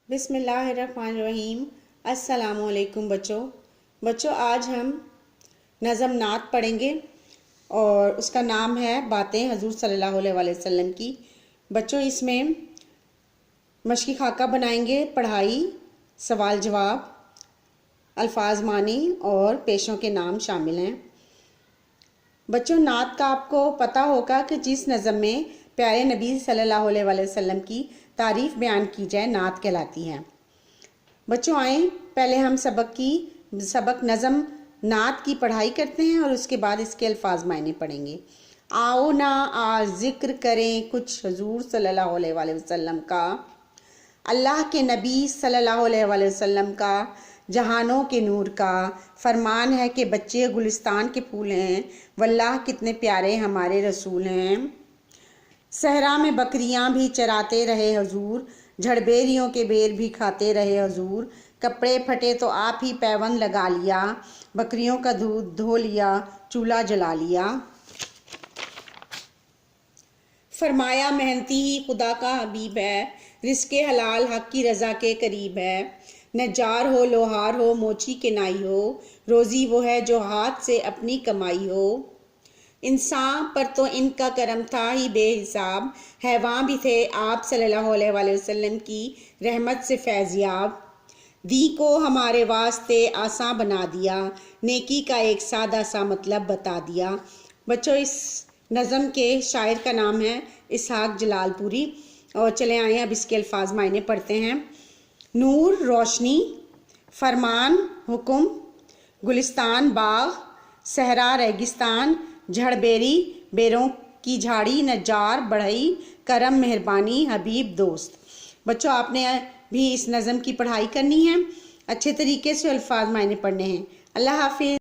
بسم اللہ الرحمن الرحیم۔ السلام علیکم بچوں آج ہم نظم نعت پڑھیں گے اور اس کا نام ہے باتیں حضور صلی اللہ علیہ وسلم کی۔ بچوں اس میں مشقی خاکہ بنائیں گے، پڑھائی، سوال جواب، الفاظ معنی اور پیشوں کے نام شامل ہیں۔ بچوں نعت کا آپ کو پتہ ہوگا کہ جس نظم میں پیارے نبی صلی اللہ علیہ وسلم کی تعریف بیان کی جائے نعت کہلاتی ہے۔ بچوں آئیں پہلے ہم سبق نظم نعت کی پڑھائی کرتے ہیں اور اس کے بعد اس کے الفاظ معنی پڑھیں گے۔ آؤ نا آج ذکر کریں کچھ حضور صلی اللہ علیہ وسلم کا، اللہ کے نبی صلی اللہ علیہ وسلم کا، جہانوں کے نور کا فرمان ہے کہ بچے گلستان کے پھول ہیں، واللہ کتنے پیارے ہمارے رسول ہیں۔ صحرا میں بکریاں بھی چراتے رہے حضور، جھڑبیریوں کے بیر بھی کھاتے رہے حضور، کپڑے پھٹے تو آپ ہی پیوند لگا لیا، بکریوں کا دودھ دھو لیا، چولہا جلا لیا۔ فرمایا محنتی ہی خدا کا حبیب ہے، رزق حلال حق کی رضا کے قریب ہے، نجار ہو لوہار ہو موچی کے نائی ہو، روزی وہ ہے جو ہاتھ سے اپنی کمائی ہو۔ انسان پر تو ان کا کرم تھا ہی بے حساب، حیوان بھی تھے آپ صلی اللہ علیہ وسلم کی رحمت سے فیضیاب، دین کو ہمارے واسطے آسان بنا دیا، نیکی کا ایک سادہ سا مطلب بتا دیا۔ بچوں اس نظم کے شاعر کا نام ہے اسحاق جلال پوری، اور چلے آئیں اب اس کے الفاظ معنی پڑھتے ہیں۔ نور روشنی، فرمان حکم، گلستان باغ، صحرا ریگستان، جھڑ بیری بیروں کی جھاڑی، نجار بڑھئی، کرم مہربانی، حبیب دوست۔ بچوں آپ نے بھی اس نظم کی پڑھائی کرنی ہے، اچھے طریقے سے الفاظ معنی پڑھنے ہیں۔ اللہ حافظ۔